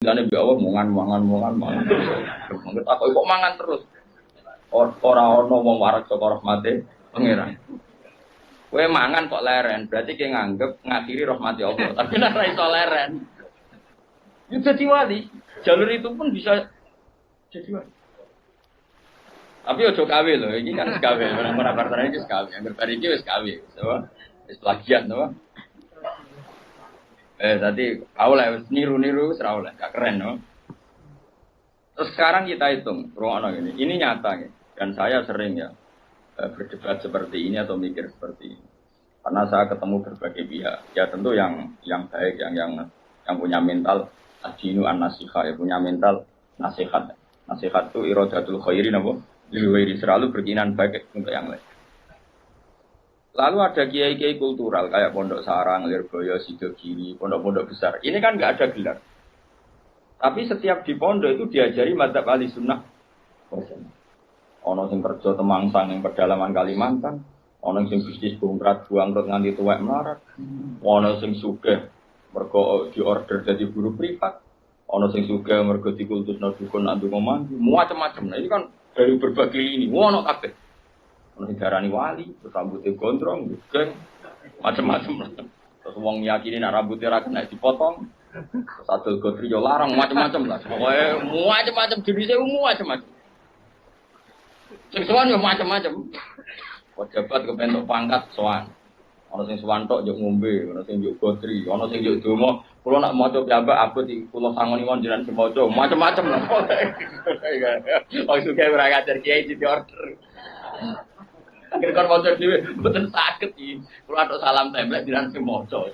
Dane mbek Allah mangan terus. Mengko tak kok mangan terus. Ora ana wong waras saka rahmate pangeran. Kowe mangan kok leren, berarti kowe nganggep ngakhiri rahmati Allah. Tapi nek ora iso leren. Ya jadi wali. Jalur itu pun bisa jadi wali. Tapi ojo kawe lho, ini kan kawe, ora partner iki kawe. Angger bar iki wis kawe, so. Wis plagiat no. Tadi awalnya niru-niru wis ora oleh, gak keren no. Terus sekarang kita hitung, ruang ini nyata ya. Dan saya sering ya berdebat seperti ini atau mikir seperti ini. Karena saya ketemu berbagai pihak. Ya tentu yang baik, yang punya mental adinu an-nasiha, ya punya mental nasihat. Nasihat itu iradatul khairi napa? Liwiri selalu berkeinginan baik untuk yang lain. Lalu ada kiai-kiai kultural kayak Pondok Sarang, Lirboyo, Sidogiri, pondok-pondok besar. Ini kan nggak ada gelar. Tapi setiap di pondok itu diajari madzhab ahli sunnah. Ono sing kerja temangsang yang pedalaman Kalimantan, ono sing bisnis bongkrat buangkrut nganti tuwek melarat, ono sing sugih mergo diorder jadi guru privat, ono sing sugih mergo dikultusno dukun nang omah, macam-macam. Nah ini kan dari berbagai lini, ono kabeh. Ono sing darani wali, terus rambutnya gondrong, geng, macam-macam. Terus wong yakini nek rambutnya ra kena dipotong, terus adol godri yo larang macam-macam lah. Pokoke macam-macam jenisnya macam-macam. Sing sowan yo macam-macam. Pejabat kepentok pangkat sowan. Ana sing sowan tok yo ngombe, ana sing yo godri, ana sing yo donga. Kula nak maca piyambak abot iki kula sangoni mon jenengan semoco, macam-macam lah. Oh suka ora ngajar kiai di order. Akhir kon maca dhewe mboten saged iki. Kula tok salam template jenengan semoco.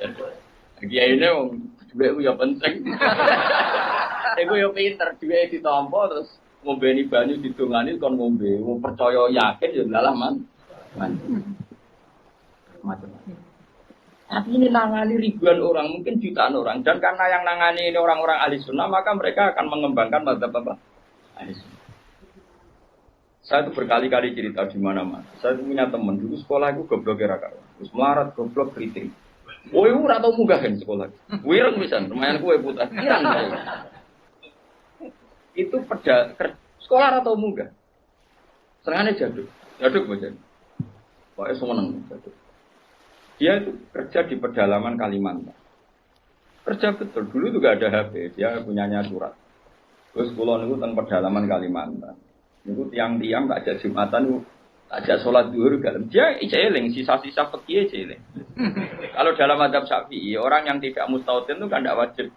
Kiai ini wong dhuwit ku yo penting. Iku yo pinter dhuwit ditampa terus ngombeni banyu didongani kon ngombe, wong percaya yakin ya lalah macam. Tapi ini nangani ribuan orang, mungkin jutaan orang, dan karena yang nangani ini orang-orang ahli sunnah, maka mereka akan mengembangkan madzhab apa? Ahli sunnah. Saya itu berkali-kali cerita di mana-mana. Saya punya teman dulu sekolah itu goblok kira-kira, terus melarat goblok kritik. Woi, ora tau munggahin sekolah. Wireng pisan, lumayan kue putar. Pirang itu sekolah atau munggah. Senengane jaduk bacaan. Pokoknya seneng jaduk. Dia itu kerja di pedalaman Kalimantan. Kerja betul, dulu juga ada HP, dia punyanya surat. Terus kula niku teng pedalaman Kalimantan. Niku tiang-tiang tak ajak Jumatan niku ajak sholat zuhur galem. Dia eling sisa-sisa fikih eling. Kalau dalam madzhab Syafi'i, orang yang tidak mustautin itu kan tidak wajib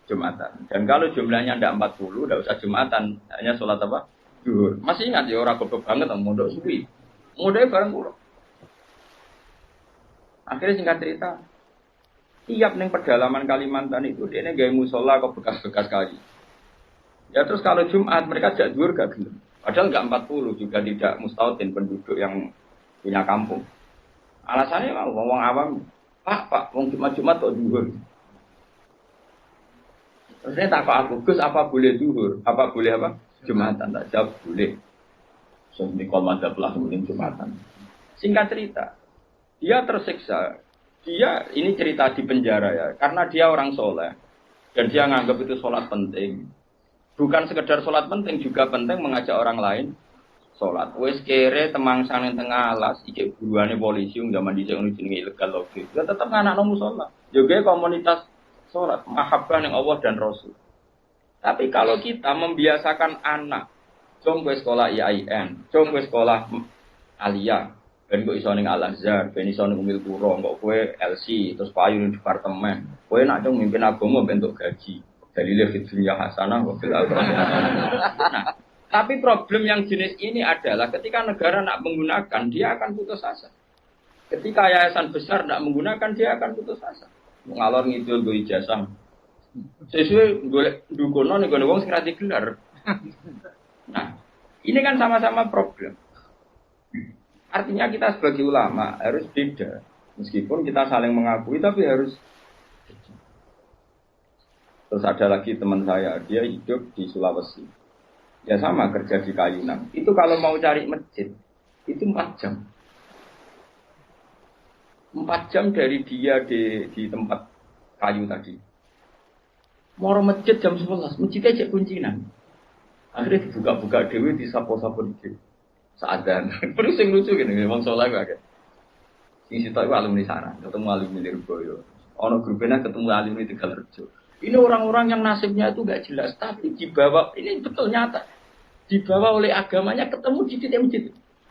Jumatan. Dan kalau jumlahnya tidak 40, tidak usah Jumatan, hanya sholat apa? Zuhur. Masih ingat ya orang goblok banget mondok suwi. Mondoknya bareng kula. Akhirnya singkat cerita, tiap neng pedalaman Kalimantan itu dia gawe musola kok bekas-bekas kali. Ya terus kalau Jumat mereka ajak zuhur gak gelem. Padahal enggak 40 juga tidak mustautin penduduk yang punya kampung. Alasannya wong awam, Pak, wong Jumat kok zuhur. Terus saya takut aku, Gus apa boleh zuhur? Apa boleh apa? Jumatan, tak jawab boleh. So ini kalau madzhab lah mungkin Jumatan. Singkat cerita, dia tersiksa. Dia ini cerita di penjara ya, karena dia orang soleh dan dia nganggap itu sholat penting. Bukan sekedar sholat penting, juga penting mengajak orang lain sholat. Wes kere temangsang yang tengah alas, ijek buruannya polisi yang zaman dicek ini jenenge ilegal lagi. Dia tetap anak nomu sholat. Juga komunitas sholat, mahabbah yang Allah dan Rasul. Tapi kalau kita membiasakan anak, jom gue sekolah IAIN, jom gue sekolah Aliyah, ben gue iso ning Al-Azhar, ben iso ning Umil Qura, kok gue LC, terus payu ning departemen. Gue nak dong mimpin agama bentuk gaji. Dalile fi dunya hasanah wa fil akhirati hasanah. Nah, tapi problem yang jenis ini adalah ketika negara nak menggunakan, dia akan putus asa. Ketika yayasan besar nak menggunakan, dia akan putus asa. Ngalor ngidul go ijazah. Sesuai golek dukono ning gone wong sing ra digelar. Nah, ini kan sama-sama problem. Artinya kita sebagai ulama harus beda. Meskipun kita saling mengakui tapi harus. Terus ada lagi teman saya, dia hidup di Sulawesi. Ya sama kerja di Kayunan. Itu kalau mau cari masjid, itu 4 jam. 4 jam dari dia di tempat kayu tadi. Moro masjid jam 11, masjidnya cek kuncinan. Akhirnya dibuka-buka dewi, disapo-sapo dikit. Seadan. Terus yang lucu gini, memang soalnya gak. Sing sitok itu alumni sarang, ketemu alumni Lirboyo. Ono grupnya ketemu alumni Tegalrejo. Ini orang-orang yang nasibnya itu gak jelas, tapi dibawa, ini betul nyata. Dibawa oleh agamanya ketemu di titik masjid.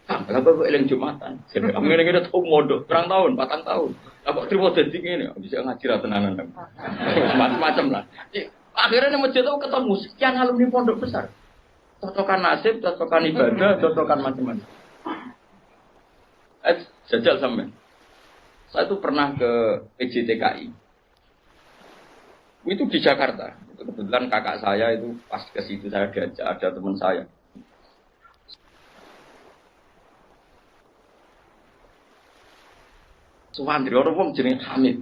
Kenapa kok eling Jumatan? Ngene-ngene tau mondok, perang tahun, 4 tahun. Apa terima dadi ngene, bisa ngaji ra tenanan. Macam-macam lah. Akhirnya masjid itu ketemu sekian alumni pondok besar. Cocokan nasib, cocokan ibadah, cocokan macam-macam. Jajal sampean. Saya itu pernah ke PJTKI. Itu di Jakarta. Itu kebetulan kakak saya itu pas ke situ saya diajak, ada teman saya. Suwandri, orang wong jenenge Hamid.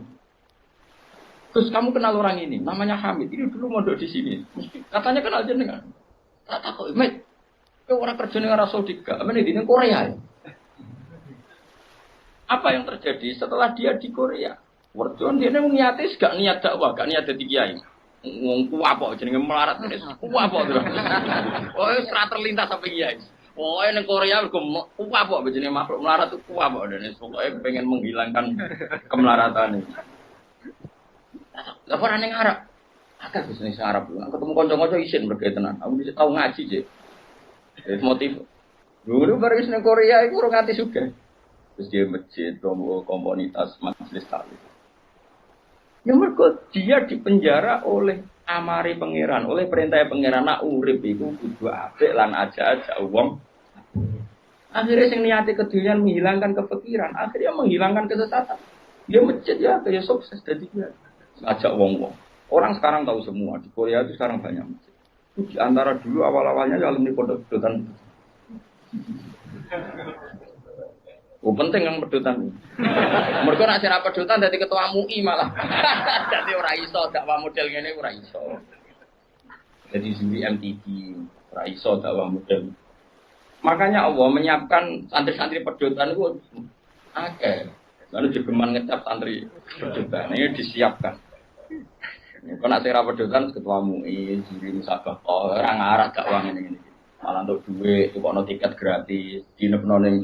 Terus kamu kenal orang ini, namanya Hamid. Ini dulu mondok di sini. Katanya kenal jenengan. Tak kok, Mit. Kau orang kerja dengan Saudi gak? Mana di Korea ya? Apa yang terjadi setelah dia di Korea? Warjon dia niatis gak niat dakwah, gak niat jadi kiai. Ngomong apa jenenge melarat ini. Apa terus? Oh, serat terlintas sampai kiai. Oh, yang Korea bergumuk, apa begini makhluk melarat itu apa? Dan pokoknya pengen menghilangkan kemelaratan ini. Laporan yang Arab, agak bisnis Arab. Ketemu konco-konco isin berkaitan. Aku bisa tahu ngaji je. Itu motif. Dulu baru bisnis Korea itu orang ngaji juga. Terus dia masjid, komunitas majelis taklim. Yang mereka dia dipenjara oleh amari pangeran, oleh perintah pangeran nak urip itu kudu apik lan aja wong. Akhirnya sing niati kedunya menghilangkan kefikiran, akhirnya menghilangkan kesesatan. Dia masjid ya kayak sukses jadi dia ajak wong-wong. Orang sekarang tahu semua di Korea itu sekarang banyak masjid. Itu di antara dulu awal-awalnya alumni pondok pedotan. Oh penting yang pedotan. Mereka nak cara pedotan dari ketua MUI malah. Jadi ora iso dakwah model ngene ora iso. Jadi sendiri MTV ora iso dakwah model. Makanya Allah menyiapkan santri-santri pedotan itu akeh. Lalu digeman ngecap santri pedotan ini disiapkan. Kalau nak cara pedotan ketua MUI, juri musabah orang arah dakwah ngene-ngene. Malah untuk duit, kok ono tiket gratis, dinepno ning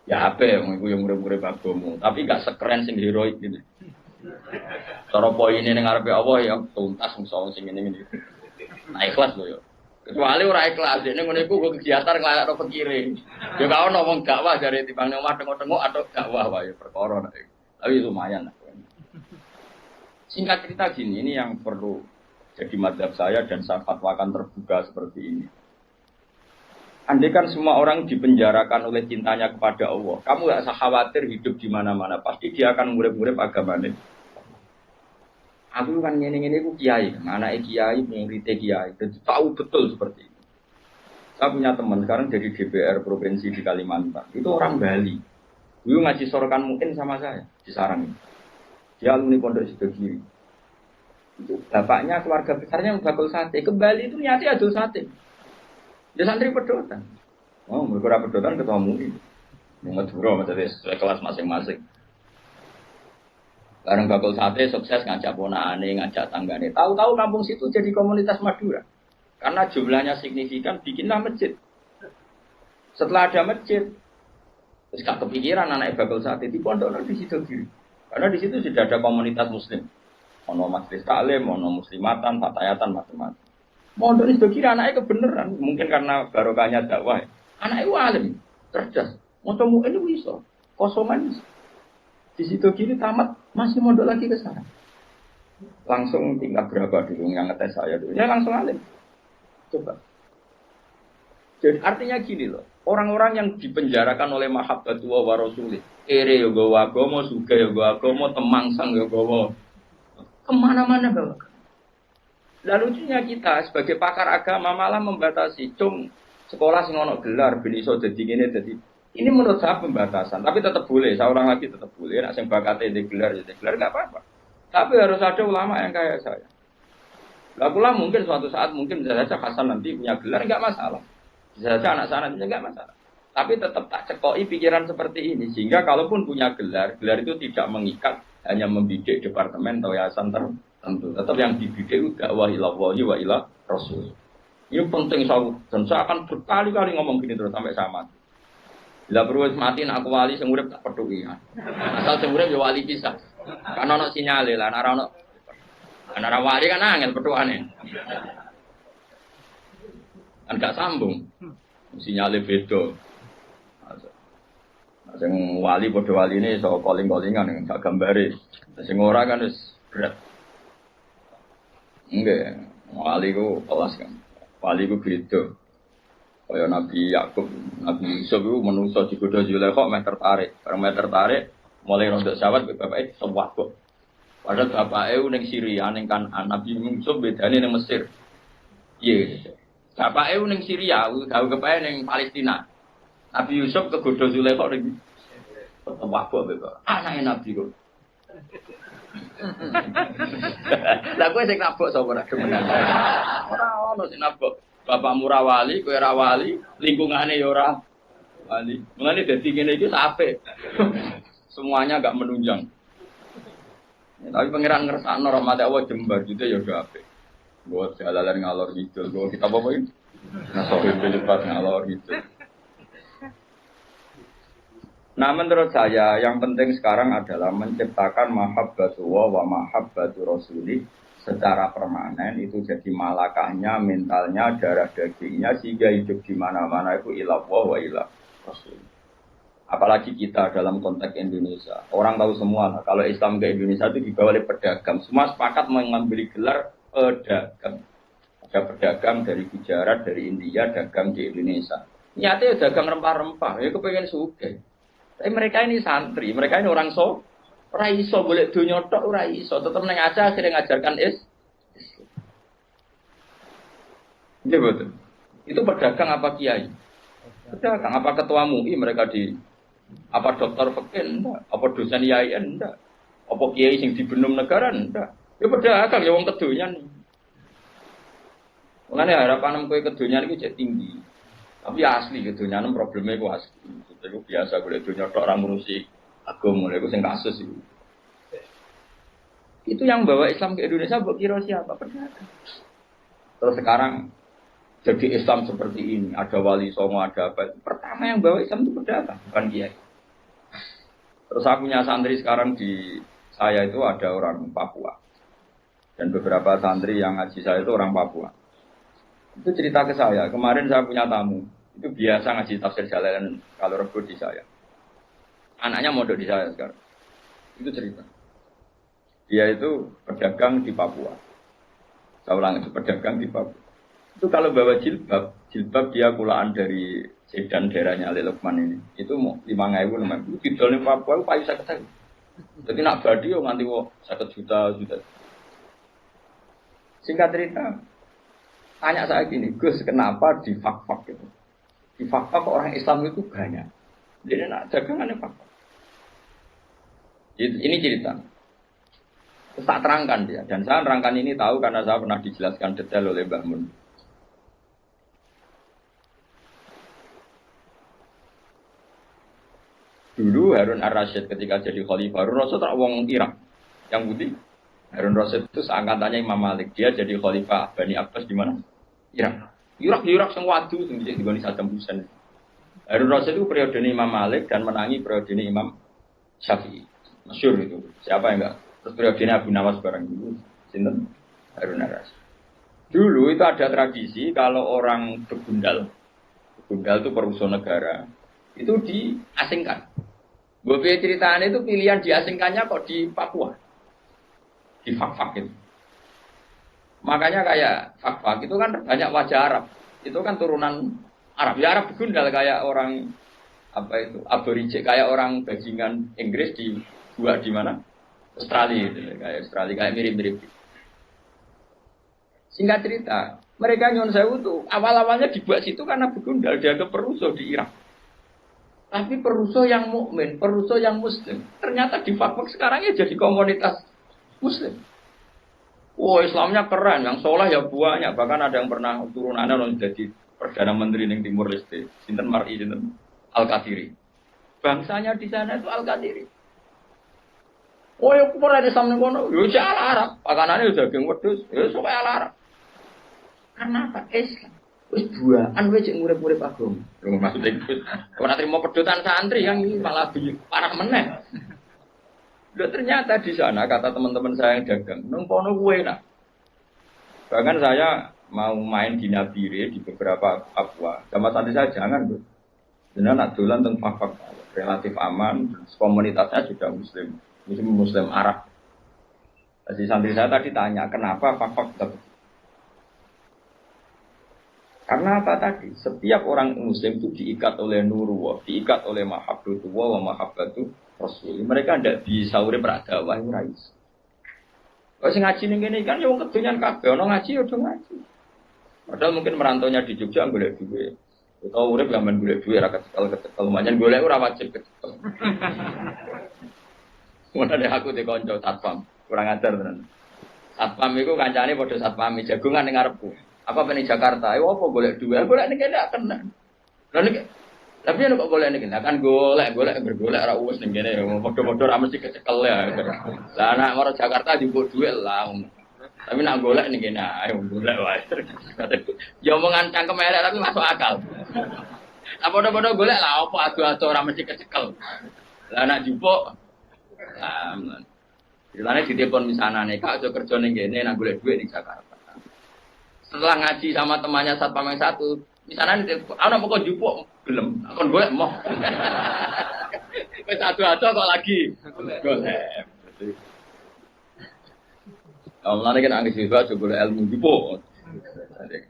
ya apa yang yang murid-murid agama, tapi gak sekeren sing heroik gitu. Cara poin ini ngarepe Allah ya tuntas musuh sing ngene-ngene. Nah ikhlas lho yo. Kecuali ora ikhlas, dene ngene iku kegiatan nglakno pikire. Ya gak ono wong dakwah dari timbang omah tengok-tengok atau dakwah wae perkara nek. Tapi lumayan lah. Singkat cerita gini, ini yang perlu jadi mazhab saya dan saya fatwakan terbuka seperti ini. Andai kan semua orang dipenjarakan oleh cintanya kepada Allah, kamu gak usah khawatir hidup di mana-mana, pasti dia akan murid-murid agamanya. Aku kan ngene-ngene ku kiai, anak kiai, murid kiai, dan tahu betul seperti itu. Saya punya teman sekarang jadi DPR provinsi di Kalimantan, itu orang Bali. Dulu ngaji sorokan mungkin sama saya di sarang ini. Dia alumni Pondok Sidogiri. Itu bapaknya keluarga besarnya bakul sate. Ke Bali itu nyati adul sate. Ya santri pedotan. Oh, mereka pedotan ketua MUI. Ngeduro macam kelas masing-masing. Bareng bakul sate sukses ngajak ponakane, ngajak tanggane. Tahu-tahu kampung situ jadi komunitas Madura. Karena jumlahnya signifikan, bikinlah masjid. Setelah ada masjid, terus gak kepikiran anak bakul sate di pondok di Sidogiri. Karena di situ sudah ada komunitas muslim. Ono majelis taklim, ono muslimatan, fatayatan, macam-macam. Mondok itu kira anaknya kebenaran, mungkin karena barokahnya dakwah. Anaknya alim, cerdas. Mondok ini bisa, kosongan. Di situ kiri tamat, masih mondok lagi ke sana. Langsung tingkat berapa dulu yang ngetes saya dulu? Ya langsung alim. Coba. Jadi artinya gini loh, orang-orang yang dipenjarakan oleh mahabbatullah wa rasulih, kere yo gawa agama, suga yo gawa agama, temangsang yo gawa. Kemana-mana bawa. Lalu lucunya kita sebagai pakar agama malah membatasi sekolah sing ono gelar ben iso dadi ngene dadi. Ini menurut saya pembatasan, tapi tetap boleh. Saya ulang lagi tetap boleh. Nek sing bakate di gelar ya gelar enggak apa-apa. Tapi harus ada ulama yang kayak saya. Lah kula mungkin suatu saat mungkin bisa saja Hasan nanti punya gelar enggak masalah. Bisa saja anak saya nantinya enggak masalah. Tapi tetap tak cekoki pikiran seperti ini sehingga kalaupun punya gelar, gelar itu tidak mengikat hanya membidik departemen atau yayasan tertentu. Tetap yang dibidik dakwah ila wahi wa ila rasul. Ini penting dan saya akan berkali-kali ngomong gini terus sampai sama. Bila perlu mati nak aku wali sing urip tak peduli. Asal sing urip ya wali bisa. Kan ono sinyale lah nek ana wali kan angel petuane. Kan gak sambung. Sinyale beda. Sing wali padha waline iso calling-callingan gak gambare. Sing ora kan wis berat. Enggak, wali ku kelas kan. Wali ku beda. Kaya Nabi Yakub, Nabi Yusuf itu menungso digoda Zulaikha meh tertarik. Bareng meh tertarik, mulai rontok syawat bapake sewat kok. Padahal bapake ning Syria ning Kanaan, Nabi Yusuf bedane ning Mesir. Iya. Bapake ning Syria, gawe kepae ning Palestina. Nabi Yusuf kegoda Zulaikha ning sewat kok bapake. Anake Nabi kok. Lah kowe sing nabok sapa ora demenan. Ora ono sing nabok. Bapakmu ra wali, kowe ra wali, lingkungane ya ora wali. Mulane dadi ngene iki apik. Semuanya enggak menunjang. Ya, tapi pangeran ngersakno rahmat Allah jembar gitu ya udah apik. Buat jalalan ngalor gitu. Gua kita apa ini? Nasohib lepas ngalor gitu. Nah menurut saya yang penting sekarang adalah menciptakan mahabbatullah wa mahabbatu rasuli secara permanen itu jadi malakahnya, mentalnya, darah dagingnya sehingga hidup di mana-mana itu ilah wa ilah rasul. Apalagi kita dalam konteks Indonesia. Orang tahu semua lah, kalau Islam ke Indonesia itu dibawa oleh pedagang. Semua sepakat mengambil gelar pedagang. Ada pedagang dari Gujarat, dari India, dagang di Indonesia. Nyatanya dagang rempah-rempah, ya kepengen sugih. Tapi mereka ini santri, mereka ini orang ora iso boleh dunya tok ora iso, tetep nang aja akhirnya ngajarkan Islam. Iya betul. Itu pedagang apa kiai? Pedagang apa ketua MUI mereka di apa dokter fikih enggak, apa dosen IAIN enggak, apa kiai sing dibenum negara enggak. Ya pedagang ya wong kedonyan. Mulane harapan kowe kedonyan iki cek tinggi. Tapi asli kedonyan probleme iku asli. Itu biasa boleh dunya tok ora ngurusi agama, itu sing kasus itu. Itu yang bawa Islam ke Indonesia, mbok kira siapa? Pedagang. Terus sekarang jadi Islam seperti ini, ada wali songo, ada apa? Pertama yang bawa Islam itu pedagang, bukan kiai. Terus aku punya santri sekarang di saya itu ada orang Papua. Dan beberapa santri yang ngaji saya itu orang Papua. Itu cerita ke saya, kemarin saya punya tamu. Itu biasa ngaji tafsir Jalalain kalau Rebo di saya. Anaknya mondok di saya sekarang. Itu cerita. Dia itu pedagang di Papua. Saya ulang itu pedagang di Papua. Itu kalau bawa jilbab dia kulaan dari sedan daerahnya Ali Lukman ini. Itu mau 5.000 itu didol di Papua itu payu 50.000. Jadi nak badi yo nganti 1 juta. Singkat cerita, tanya saya gini, Gus, kenapa di fak-fak itu? Di fak-fak orang Islam itu banyak. Jadi nak dagangannya fak-fak. Ini cerita. Terus tak terangkan dia. Dan saya terangkan ini tahu karena saya pernah dijelaskan detail oleh Mbah Mun. Dulu Harun Ar-Rasyid ketika jadi khalifah, Harun Rasyid tak wong Irak. Yang putih. Harun Rasyid itu seangkatannya Imam Malik. Dia jadi khalifah Bani Abbas di mana? Irak sing wadu sing digoni Saddam Hussein. Harun Rasyid itu periode Imam Malik dan menangi periode Imam Syafi'i. Masyhur itu. Siapa yang enggak? Terus periode Abu Nawas bareng dulu. Sinten? Harun Ar-Rasyid. Dulu itu ada tradisi kalau orang begundal itu perusahaan negara, itu diasingkan. Beberapa ceritaan itu pilihan diasingkannya kok di Papua. Di Fak-Fak itu. Makanya kayak Fak-Fak itu kan banyak wajah Arab. Itu kan turunan Arab. Ya Arab begundal kayak orang apa itu? Aborigin, kayak orang bajingan Inggris dibuat di mana? Australia gitu. Kayak Australia kayak mirip-mirip. Singkat cerita, mereka nyon sewu tuh awal-awalnya dibuat situ karena begundal dianggap perusuh di Irak. Tapi perusuh yang mukmin, perusuh yang muslim, ternyata di Fak-Fak sekarang ya jadi komunitas muslim. Wah, Islamnya keren, yang soleh ya banyak. Bahkan ada yang pernah turunannya loh jadi perdana menteri di Timur Leste, sinten Mar'i, sinten Al-Qadiri. Bangsanya di sana itu Al-Qadiri. Oh ya ora Islam ning kono. Yo ala Arab. Pakanane daging wedhus. Ya sok ala Arab. Karena apa? Islam. Wis buaan wis cek urip-urip agama. Lho maksudnya wis ora trimo pedotan santri yang malah parah meneh. Lho ternyata di sana kata teman-teman saya yang dagang, nang kono kuwe enak. Bahkan saya mau main di Nabire di beberapa Papua. Sama santri saya jangan, Bro. Jenengan nak dolan teng Papua relatif aman, komunitasnya juga muslim Arab. Jadi santri saya tadi tanya, kenapa Papua tetap? Karena apa tadi? Setiap orang muslim itu diikat oleh nurullah, diikat oleh mahabbatullah wa mahabbatu rasul. Mereka tidak bisa urip rak dakwah ora iso. Wis ngaji ning kene kan yo wong kedonyan kabeh, ono ngaji yo ngaji. Padahal mungkin merantaunya di Jogja golek duit. Utawa urip gamen golek duit ra kecekel, lumayan golek ora wajib kecekel. Mulane aku di kanca satpam, kurang ajar tenan. Satpam iku kancane padha satpam jagongan ning ngarepku. Apa ning Jakarta? Ayo apa golek duit? Golek ning kene gak kena. Lah nek tapi nek kok golek ning kene kan golek ora uwes ning kene padha-padha ra mesti kecekel ya. Lah nek marang Jakarta njupuk duit lah. Tapi nak golek ning kene ayo golek wae. Ya omongan cangkem elek tapi masuk akal. Apa padha-padha golek lah apa adu-adu ora mesti kecekel. Lah nak njupuk ceritanya di telepon misanane kak aja kerja ning kene nak golek duit ning Jakarta. Setelah ngaji sama temannya satpam yang satu, misalnya nih, ana pokok jupuk gelem, kon golek moh. Wis adu-adu kok lagi golek. Allah nek nang sing baca golek ilmu jupuk.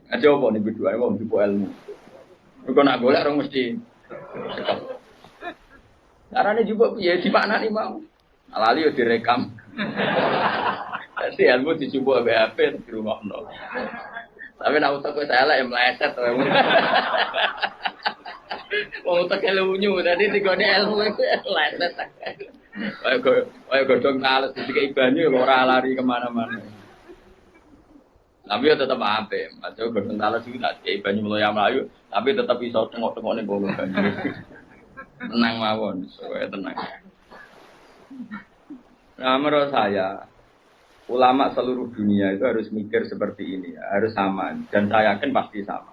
Aja apa nih berdua wong jupuk ilmu. Kok nak golek orang mesti cekap. Carane jupuk piye dipaknani mau. Alali yo direkam. Jadi ilmu dijupuk HP di rumah no. Tapi nak utak saya lah yang meleset. Mau utak ilmunya tadi digone ilmu itu meleset. Ayo godong talas ketika ibanya orang lari kemana-mana. Tapi ya tetap apa? Macam godong talas itu tak ibanya mulai melayu. Tapi tetap bisa tengok-tengok nih bolong kan. Tenang mawon, supaya tenang. Nah menurut saya. Ulama seluruh dunia itu harus mikir seperti ini, harus sama. Dan saya yakin pasti sama.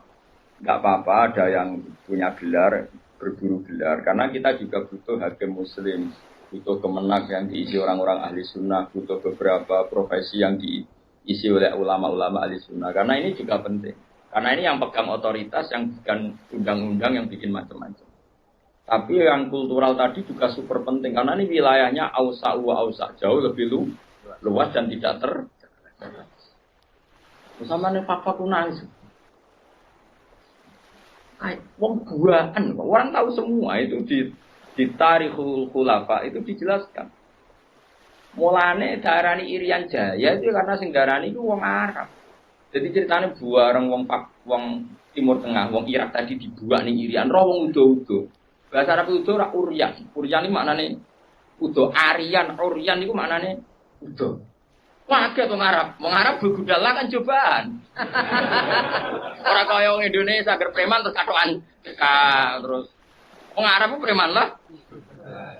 Enggak apa-apa ada yang punya gelar, berburu gelar. Karena kita juga butuh hakim muslim, butuh kemenang yang diisi orang-orang ahli sunnah, butuh beberapa profesi yang diisi oleh ulama-ulama ahli sunnah. Karena ini juga penting. Karena ini yang pegang otoritas, yang bukan undang-undang yang bikin macam-macam. Tapi yang kultural tadi juga super penting. Karena ini wilayahnya ausa, jauh lebih luas dan tidak bersama nih papa nangis. Kayak wong buaan, orang tahu semua itu di Tarikhul Khulafa itu dijelaskan. Mulane darani Irian Jaya itu karena sing darani itu wong Arab. Jadi ceritanya buareng wong Timur Tengah, wong Irak tadi dibuat ning Irian, roh wong udo-udo. Bahasa Arab udo ora Uryan. Uryan iki maknane udo, Aryan, Uryan iku maknane udah, waget wong Arab begudal lah kan cobaan. Orang kaya wong Indonesia agar preman terus katokan terus wong Arab preman lah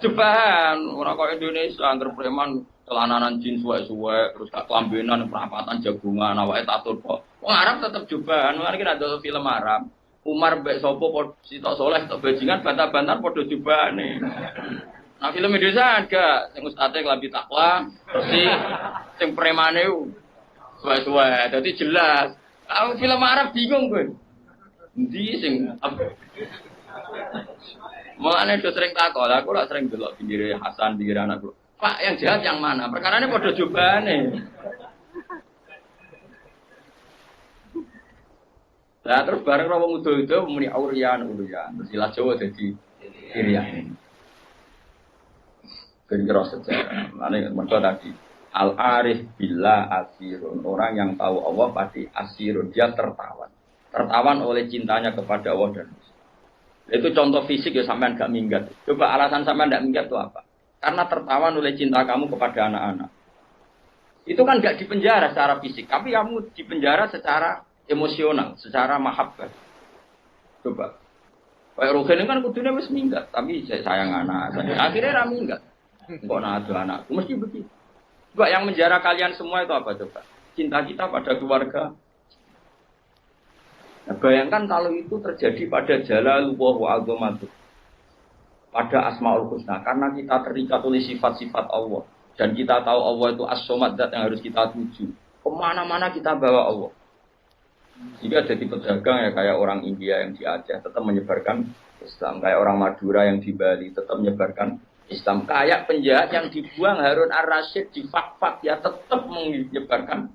cobaan. Orang kaya Indonesia agar preman celananan jeans suwe-suwe terus gak kelambenan perapatan jagungan awake tatur kok. Wong Arab tetap cobaan. Mari kita ada film Arab. Umar mbek sapa Sitok Soleh tok bajingan bantah-bantar padha cobane. Nah film Indonesia ada, yang ustadnya kelambi takwa, bersih, yang premane suwe-suwe, jadi jelas. Kalau film Arab bingung gue, di sing, mulanya udah sering takut, aku lah sering belok pinggir Hasan, pinggir anakku. Pak yang jahat yang mana? Perkara ini pada jubane. Nah terus bareng orang muda itu muni Uryan, terus ilah Jawa jadi Irian. Kira sejarah, mereka tadi al-arif billah asirun, orang yang tahu Allah pasti asirun, dia tertawan oleh cintanya kepada Allah dan Musa. Itu contoh fisik ya sampean gak minggat. Coba alasan sampean gak minggat itu apa? Karena tertawan oleh cinta kamu kepada anak-anak. Itu kan gak dipenjara secara fisik, tapi kamu dipenjara secara emosional, secara mahabbah. Coba, kayak Rugen kan kudunya wis minggat, tapi saya sayang anak, akhirnya ra minggat. Kok nado anakku? Mesti begitu. Coba yang menjara kalian semua itu apa coba? Cinta kita pada keluarga. Nah, bayangkan kalau itu terjadi pada Jalalullah wa azamatuh, pada Asmaul Husna, karena kita terikat oleh sifat-sifat Allah dan kita tahu Allah itu as-somad, zat yang harus kita tuju. Kemana-mana kita bawa Allah. Jika jadi pedagang ya kayak orang India yang di Aceh tetap menyebarkan Islam, kayak orang Madura yang di Bali tetap menyebarkan Islam, kayak penjahat yang dibuang Harun ar-Rasyid di Fak-Fak ya tetap menyebarkan